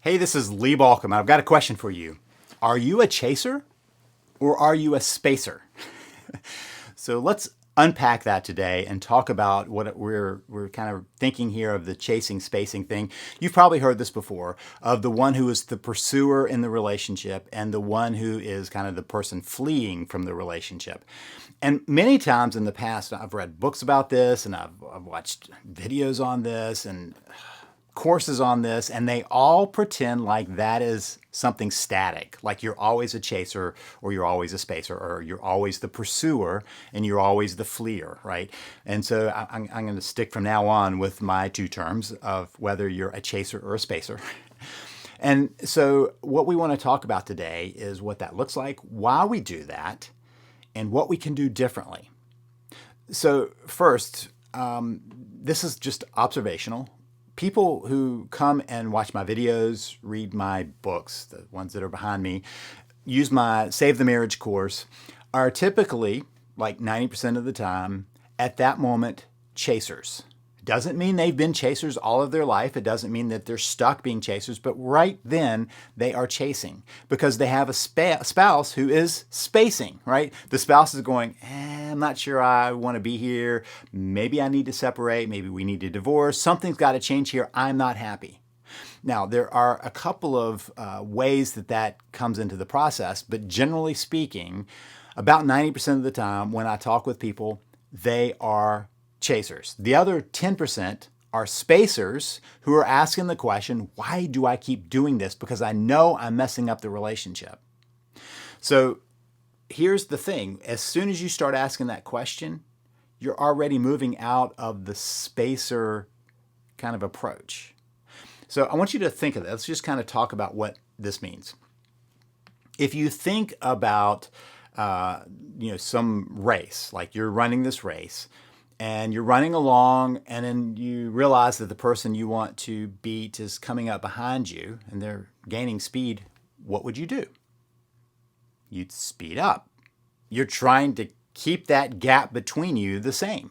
Hey, this is Lee Balcom. I've got a question for you. Are you a chaser or are you a spacer? So let's unpack that today and talk about what we're kind of thinking here of the chasing spacing thing. You've probably heard this before of the one who is the pursuer in the relationship and the one who is kind of the person fleeing from the relationship. And many times in the past, I've read books about this and I've watched videos on this and courses on this, and they all pretend like that is something static, like you're always a chaser or you're always a spacer or you're always the pursuer and you're always the fleer, right? And so I'm going to stick from now on with my two terms of whether you're a chaser or a spacer. And so what we want to talk about today is what that looks like, why we do that, and what we can do differently. So first, this is just observational. People who come and watch my videos, read my books, the ones that are behind me, use my Save the Marriage course, are typically, like 90% of the time, at that moment, chasers. It doesn't mean they've been chasers all of their life. It doesn't mean that they're stuck being chasers, but right then they are chasing because they have a spouse who is spacing, right? The spouse is going, I'm not sure I want to be here. Maybe I need to separate. Maybe we need to divorce. Something's got to change here. I'm not happy. Now, there are a couple of ways that comes into the process, but generally speaking, about 90% of the time when I talk with people, they are chasers. The other 10% are spacers who are asking the question, why do I keep doing this? Because I know I'm messing up the relationship. So here's the thing. As soon as you start asking that question, you're already moving out of the spacer kind of approach. So I want you to think of this. Let's just kind of talk about what this means. If you think about some race, like you're running this race, and you're running along, and then you realize that the person you want to beat is coming up behind you, and they're gaining speed, what would you do? You'd speed up. You're trying to keep that gap between you the same.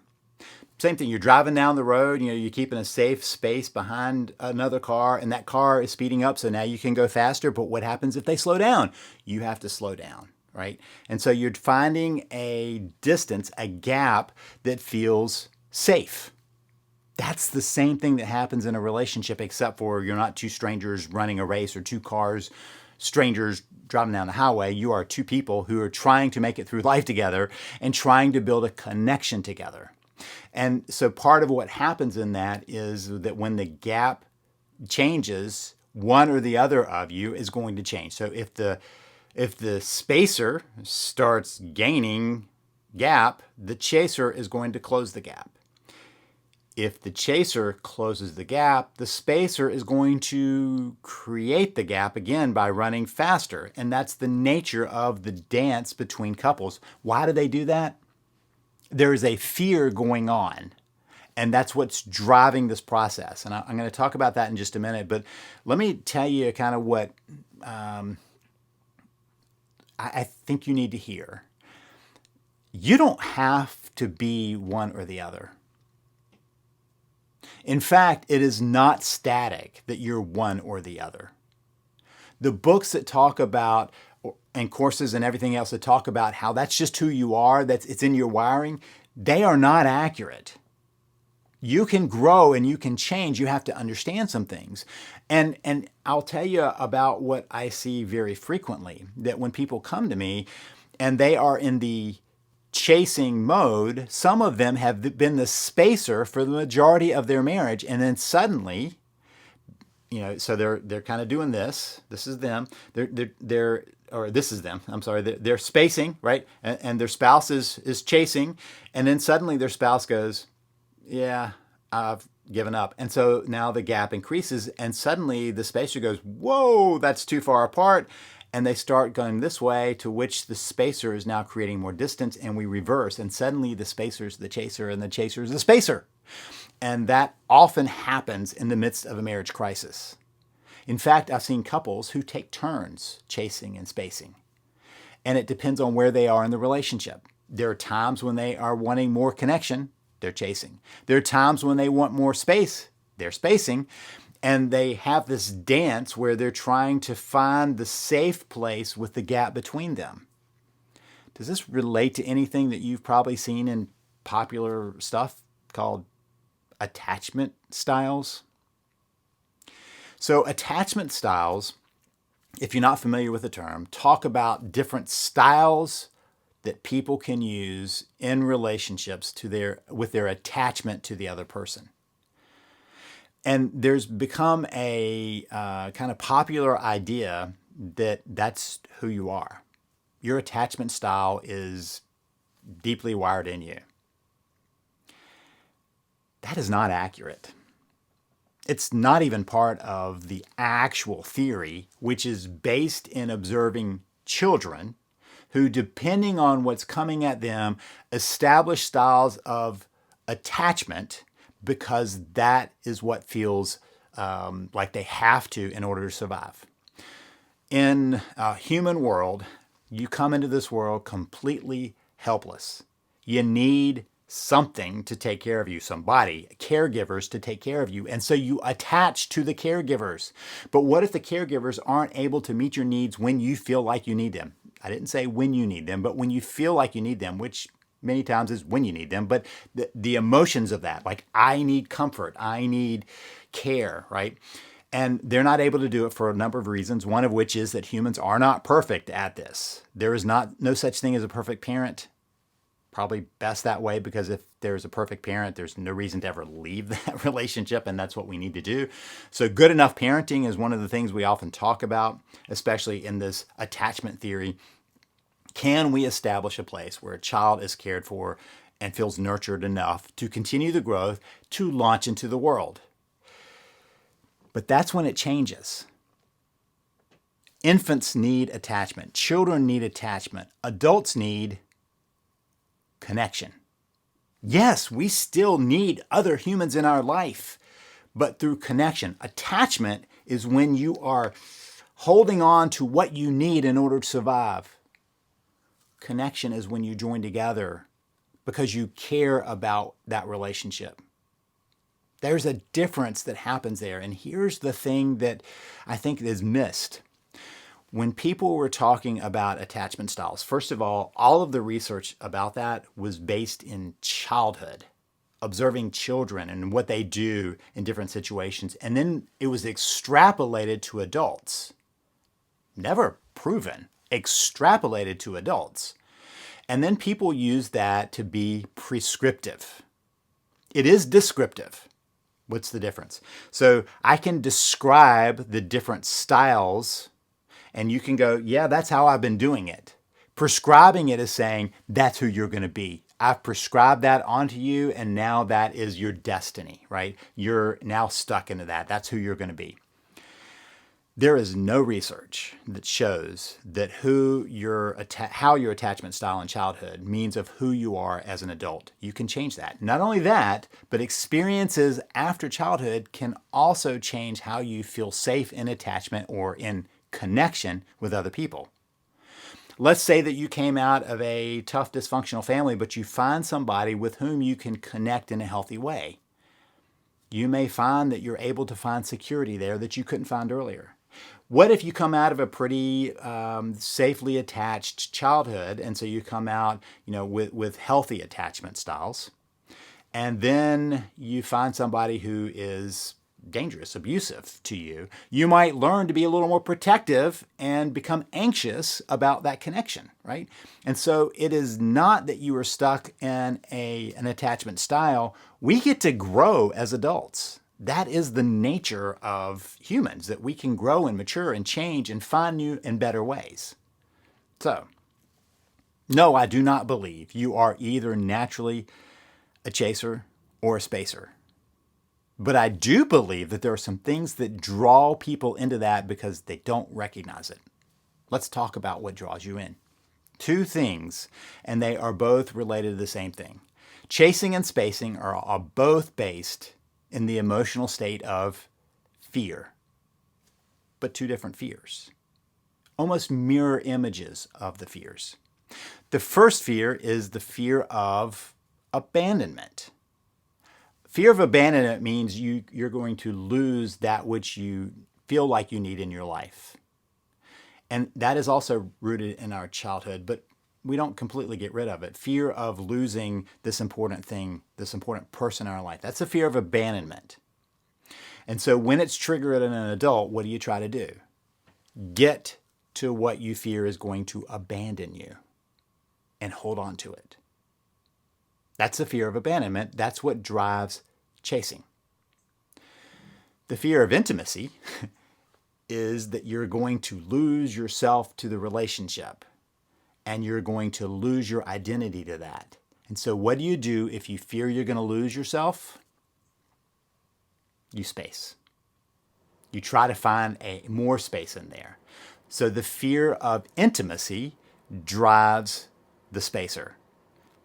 Same thing, you're driving down the road, you're keeping a safe space behind another car, and that car is speeding up, so now you can go faster, but what happens if they slow down? You have to slow down. Right? And so you're finding a distance, a gap that feels safe. That's the same thing that happens in a relationship, except for you're not two strangers running a race or two cars, strangers driving down the highway. You are two people who are trying to make it through life together and trying to build a connection together. And so part of what happens in that is that when the gap changes, one or the other of you is going to change. So if the spacer starts gaining gap, the chaser is going to close the gap. If the chaser closes the gap, the spacer is going to create the gap again by running faster. And that's the nature of the dance between couples. Why do they do that? There is a fear going on. And that's what's driving this process. And I'm going to talk about that in just a minute. But let me tell you kind of what I think you need to hear. You don't have to be one or the other. In fact, it is not static that you're one or the other. The books that talk about, and courses and everything else that talk about how that's just who you are, it's in your wiring, they are not accurate. You can grow and you can change. You have to understand some things. And I'll tell you about what I see very frequently, that when people come to me and they are in the chasing mode, some of them have been the spacer for the majority of their marriage. And then suddenly, so they're kind of doing this. This is them. This is them. I'm sorry. They're spacing, right? And their spouse is chasing. And then suddenly their spouse goes, yeah, I've given up. And so now the gap increases and suddenly the spacer goes, whoa, that's too far apart. And they start going this way, to which the spacer is now creating more distance, and we reverse. And suddenly the spacer is the chaser and the chaser is the spacer. And that often happens in the midst of a marriage crisis. In fact, I've seen couples who take turns chasing and spacing. And it depends on where they are in the relationship. There are times when they are wanting more connection, they're chasing. There are times when they want more space, they're spacing. And they have this dance where they're trying to find the safe place with the gap between them. Does this relate to anything that you've probably seen in popular stuff called attachment styles? So attachment styles, if you're not familiar with the term, talk about different styles that people can use in relationships with their attachment to the other person. And there's become a kind of popular idea that that's who you are. Your attachment style is deeply wired in you. That is not accurate. It's not even part of the actual theory, which is based in observing children who, depending on what's coming at them, establish styles of attachment because that is what feels like they have to in order to survive. In a human world, you come into this world completely helpless. You need something to take care of you, somebody, caregivers to take care of you. And so you attach to the caregivers. But what if the caregivers aren't able to meet your needs when you feel like you need them? I didn't say when you need them, but when you feel like you need them, which many times is when you need them. But the emotions of that, like I need comfort, I need care, right? And they're not able to do it for a number of reasons, one of which is that humans are not perfect at this. There is no such thing as a perfect parent. Probably best that way, because if there's a perfect parent, there's no reason to ever leave that relationship, and that's what we need to do. So good enough parenting is one of the things we often talk about, especially in this attachment theory. Can we establish a place where a child is cared for and feels nurtured enough to continue the growth to launch into the world? But that's when it changes. Infants need attachment. Children need attachment. Adults need connection. Yes, we still need other humans in our life, but through connection. Attachment is when you are holding on to what you need in order to survive. Connection is when you join together because you care about that relationship. There's a difference that happens there. And here's the thing that I think is missed. When people were talking about attachment styles, first of all of the research about that was based in childhood, observing children and what they do in different situations. And then it was extrapolated to adults. Never proven, extrapolated to adults. And then people use that to be prescriptive. It is descriptive. What's the difference? So I can describe the different styles and you can go, yeah, that's how I've been doing it. Prescribing it is saying, that's who you're going to be. I've prescribed that onto you, and now that is your destiny, right? You're now stuck into that. That's who you're going to be. There is no research that shows that how your attachment style in childhood means of who you are as an adult. You can change that. Not only that, but experiences after childhood can also change how you feel safe in attachment or in connection with other people. Let's say that you came out of a tough, dysfunctional family, but you find somebody with whom you can connect in a healthy way. You may find that you're able to find security there that you couldn't find earlier. What if you come out of a pretty safely attached childhood, and so you come out, with healthy attachment styles, and then you find somebody who is dangerous, abusive to you? You might learn to be a little more protective and become anxious about that connection, right? And so it is not that you are stuck in an attachment style. We get to grow as adults. That is the nature of humans, that we can grow and mature and change and find new and better ways. So, no, I do not believe you are either naturally a chaser or a spacer. But I do believe that there are some things that draw people into that because they don't recognize it. Let's talk about what draws you in. Two things, and they are both related to the same thing. Chasing and spacing are both based in the emotional state of fear, but two different fears, almost mirror images of the fears. The first fear is the fear of abandonment. Fear of abandonment means you're going to lose that which you feel like you need in your life. And that is also rooted in our childhood, but we don't completely get rid of it. Fear of losing this important thing, this important person in our life. That's a fear of abandonment. And so when it's triggered in an adult, what do you try to do? Get to what you fear is going to abandon you and hold on to it. That's the fear of abandonment. That's what drives chasing. The fear of intimacy is that you're going to lose yourself to the relationship and you're going to lose your identity to that. And so what do you do if you fear you're going to lose yourself? You space. You try to find more space in there. So the fear of intimacy drives the spacer.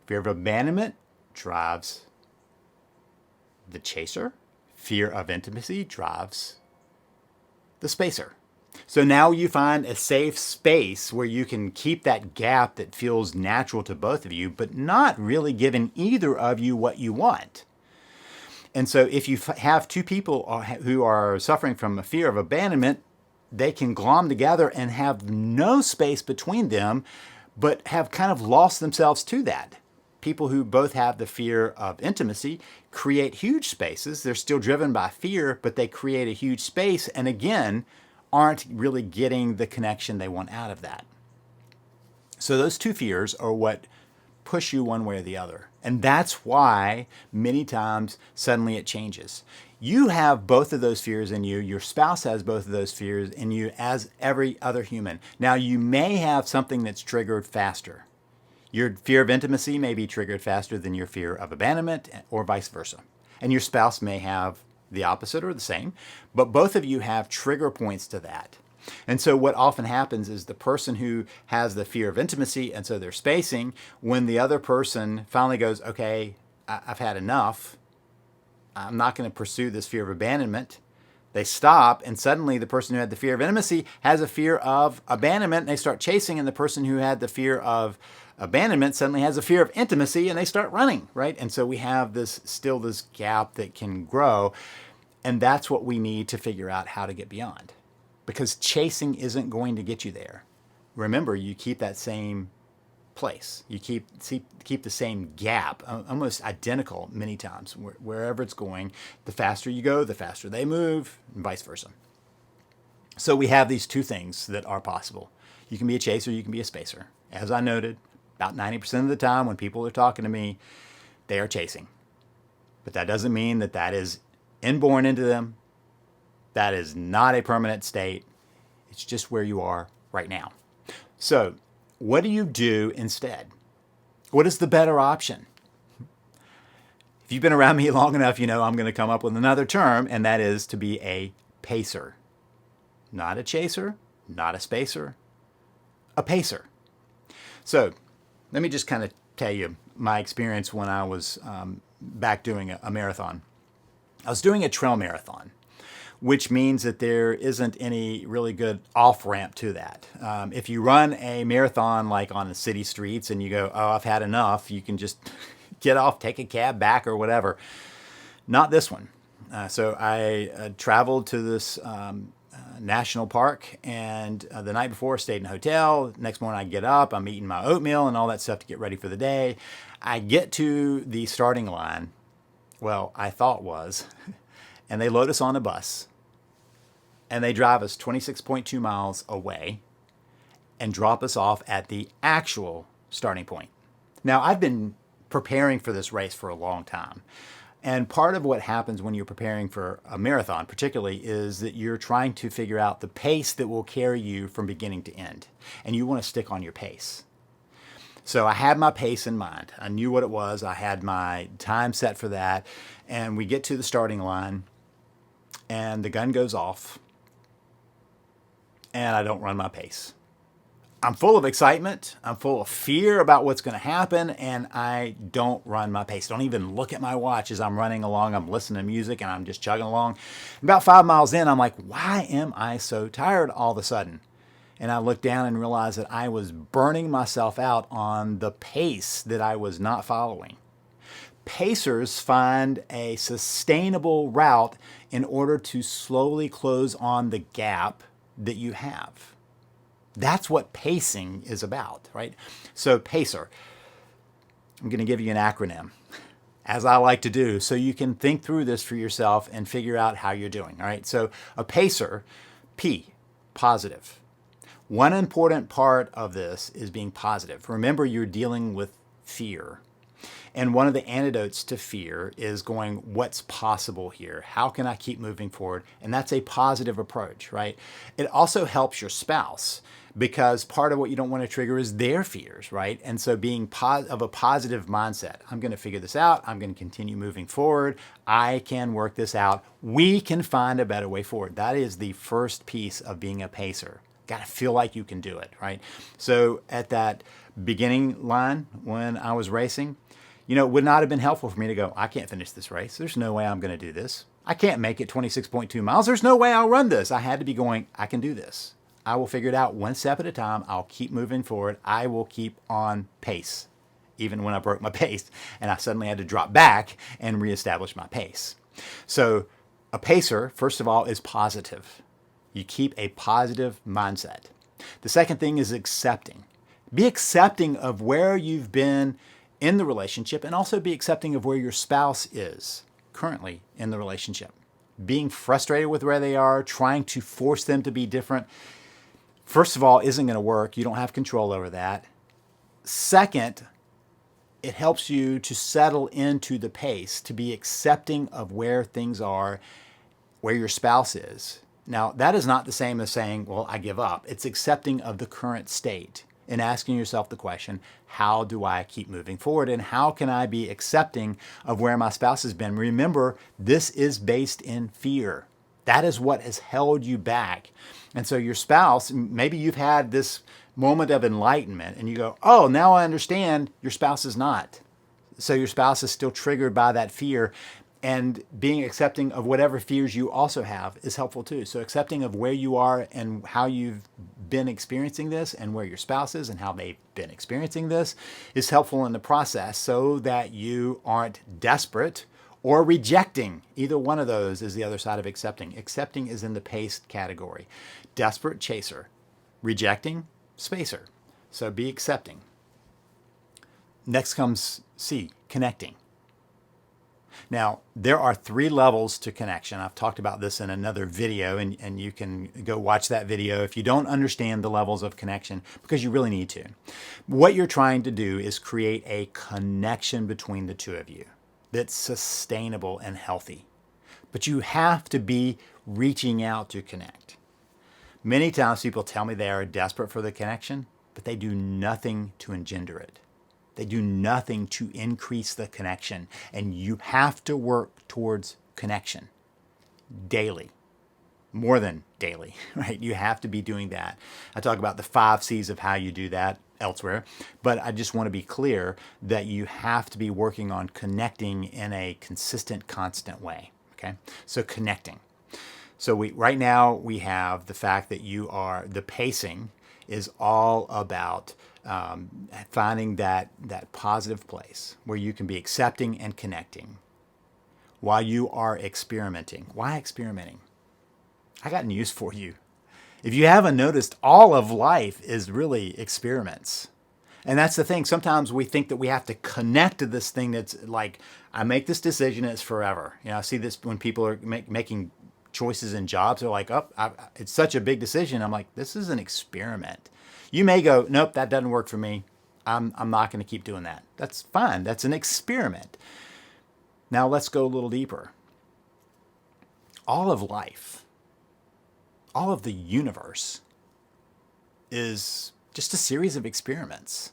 Fear of abandonment drives the chaser. Fear of intimacy drives the spacer. So now you find a safe space where you can keep that gap that feels natural to both of you, but not really giving either of you what you want. And so if you have two people who are suffering from a fear of abandonment, they can glom together and have no space between them, but have kind of lost themselves to that. People who both have the fear of intimacy create huge spaces. They're still driven by fear, but they create a huge space and again, aren't really getting the connection they want out of that. So those two fears are what push you one way or the other. And that's why many times suddenly it changes. You have both of those fears in you. Your spouse has both of those fears in you as every other human. Now you may have something that's triggered faster. Your fear of intimacy may be triggered faster than your fear of abandonment or vice versa. And your spouse may have the opposite or the same, but both of you have trigger points to that. And so what often happens is the person who has the fear of intimacy, and so they're spacing, when the other person finally goes, okay, I've had enough, I'm not going to pursue this fear of abandonment, they stop, and suddenly the person who had the fear of intimacy has a fear of abandonment, and they start chasing, and the person who had the fear of abandonment suddenly has a fear of intimacy, and they start running, right? And so we have this gap that can grow, and that's what we need to figure out how to get beyond. Because chasing isn't going to get you there. Remember, you keep that same place. You keep the same gap, almost identical many times. Wherever it's going, the faster you go, the faster they move, and vice versa. So we have these two things that are possible. You can be a chaser, you can be a spacer. As I noted, about 90% of the time when people are talking to me, they are chasing. But that doesn't mean that that is inborn into them. That is not a permanent state. It's just where you are right now. So what do you do instead? What is the better option? If you've been around me long enough, you know I'm going to come up with another term, and that is to be a pacer. Not a chaser, not a spacer, a pacer. So let me just kind of tell you my experience when I was back doing a marathon. I was doing a trail marathon, which means that there isn't any really good off-ramp to that. If you run a marathon like on the city streets and you go, oh, I've had enough, you can just get off, take a cab back or whatever. Not this one. So I traveled to this national park, and the night before stayed in a hotel. Next morning I get up, I'm eating my oatmeal and all that stuff to get ready for the day. I get to the starting line, well, I thought was, and they load us on a bus. And they drive us 26.2 miles away and drop us off at the actual starting point. Now, I've been preparing for this race for a long time. And part of what happens when you're preparing for a marathon, particularly, is that you're trying to figure out the pace that will carry you from beginning to end. And you want to stick on your pace. So I had my pace in mind. I knew what it was. I had my time set for that. And we get to the starting line, and the gun goes off, and I don't run my pace. I'm full of excitement. I'm full of fear about what's going to happen, and I don't run my pace. Don't even look at my watch as I'm running along. I'm listening to music, and I'm just chugging along. About 5 miles in, I'm like, why am I so tired all of a sudden? And I looked down and realized that I was burning myself out on the pace that I was not following. Pacers find a sustainable route in order to slowly close on the gap that you have. That's what pacing is about, right? So pacer, I'm going to give you an acronym, as I like to do, so you can think through this for yourself and figure out how you're doing, all right? So a pacer, P, positive. One important part of this is being positive. Remember, you're dealing with fear. And one of the antidotes to fear is going, what's possible here? How can I keep moving forward? And that's a positive approach, right? It also helps your spouse because part of what you don't want to trigger is their fears, right? And so being of a positive mindset, I'm going to figure this out. I'm going to continue moving forward. I can work this out. We can find a better way forward. That is the first piece of being a pacer. Got to feel like you can do it, right? So at that beginning line when I was racing, it would not have been helpful for me to go, I can't finish this race. There's no way I'm going to do this. I can't make it 26.2 miles. There's no way I'll run this. I had to be going, I can do this. I will figure it out one step at a time. I'll keep moving forward. I will keep on pace, even when I broke my pace. And I suddenly had to drop back and reestablish my pace. So a pacer, first of all, is positive. You keep a positive mindset. The second thing is accepting. Be accepting of where you've been in the relationship and also be accepting of where your spouse is currently in the relationship. Being frustrated with where they are, trying to force them to be different, first of all, isn't going to work. You don't have control over that. Second, it helps you to settle into the pace, to be accepting of where things are, where your spouse is. Now, that is not the same as saying, well, I give up. It's accepting of the current state and asking yourself the question, how do I keep moving forward? And how can I be accepting of where my spouse has been? Remember, this is based in fear. That is what has held you back. And so your spouse, maybe you've had this moment of enlightenment and you go, oh, now I understand. Your spouse is not. So your spouse is still triggered by that fear. And being accepting of whatever fears you also have is helpful too. So accepting of where you are and how you've been experiencing this and where your spouse is and how they've been experiencing this is helpful in the process so that you aren't desperate or rejecting. Either one of those is the other side of accepting. Accepting is in the paced category. Desperate, chaser. Rejecting, spacer. So be accepting. Next comes C, connecting. Now, there are 3 levels to connection. I've talked about this in another video, and you can go watch that video if you don't understand the levels of connection, because you really need to. What you're trying to do is create a connection between the two of you that's sustainable and healthy. But you have to be reaching out to connect. Many times people tell me they are desperate for the connection, but they do nothing to engender it. They do nothing to increase the connection. And you have to work towards connection daily, more than daily, right? You have to be doing that. I talk about the 5 C's of how you do that elsewhere, but I just want to be clear that you have to be working on connecting in a consistent, constant way, okay? So connecting. So right now we have the fact that the pacing is all about finding that positive place where you can be accepting and connecting while you are experimenting. Why experimenting? I got news for you. If you haven't noticed, all of life is really experiments. And that's the thing. Sometimes we think that we have to connect to this thing that's like, I make this decision, it's forever. I see this when people are making choices in jobs. They're like, it's such a big decision. I'm like, this is an experiment. You may go, nope, that doesn't work for me. I'm not going to keep doing that. That's fine. That's an experiment. Now let's go a little deeper. All of life, all of the universe is just a series of experiments.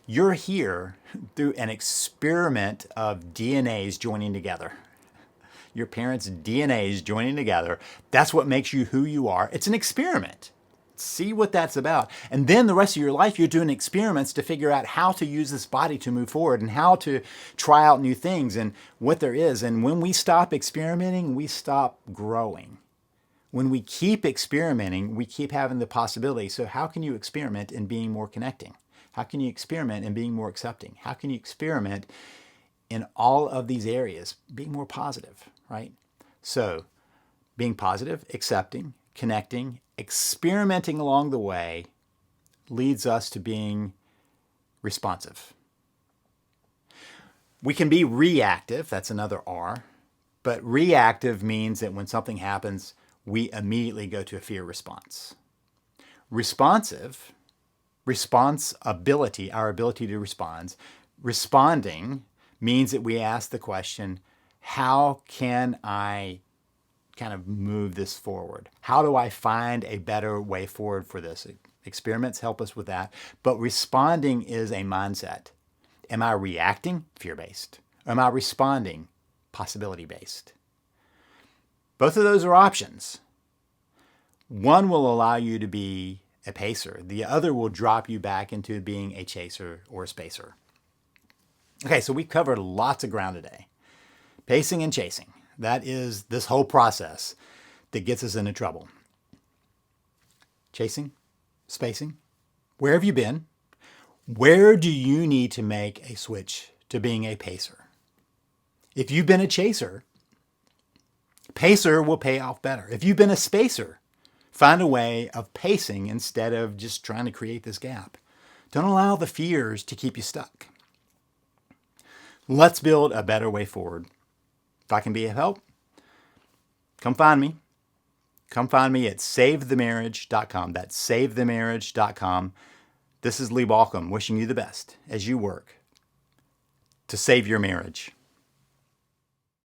You're here through an experiment of DNAs joining together. Your parents' DNAs joining together. That's what makes you who you are. It's an experiment. See what that's about. And then the rest of your life, you're doing experiments to figure out how to use this body to move forward and how to try out new things and what there is. And when we stop experimenting, we stop growing. When we keep experimenting, we keep having the possibility. So how can you experiment in being more connecting? How can you experiment in being more accepting? How can you experiment in all of these areas, being more positive, right? So being positive, accepting, connecting, experimenting along the way leads us to being responsive. We can be reactive, that's another R, but reactive means that when something happens, we immediately go to a fear response. Responsive, responsibility, our ability to responding means that we ask the question, how can I kind of move this forward? How do I find a better way forward for this? Experiments help us with that, but responding is a mindset. Am I reacting? Fear-based. Or am I responding? Possibility-based. Both of those are options. One will allow you to be a pacer. The other will drop you back into being a chaser or a spacer. Okay, so we've covered lots of ground today. Pacing and chasing. That is this whole process that gets us into trouble. Chasing, spacing. Where have you been? Where do you need to make a switch to being a pacer? If you've been a chaser, pacer will pay off better. If you've been a spacer, find a way of pacing instead of just trying to create this gap. Don't allow the fears to keep you stuck. Let's build a better way forward. If I can be of help, come find me. Come find me at savethemarriage.com. That's savethemarriage.com. This is Lee Balcom wishing you the best as you work to save your marriage.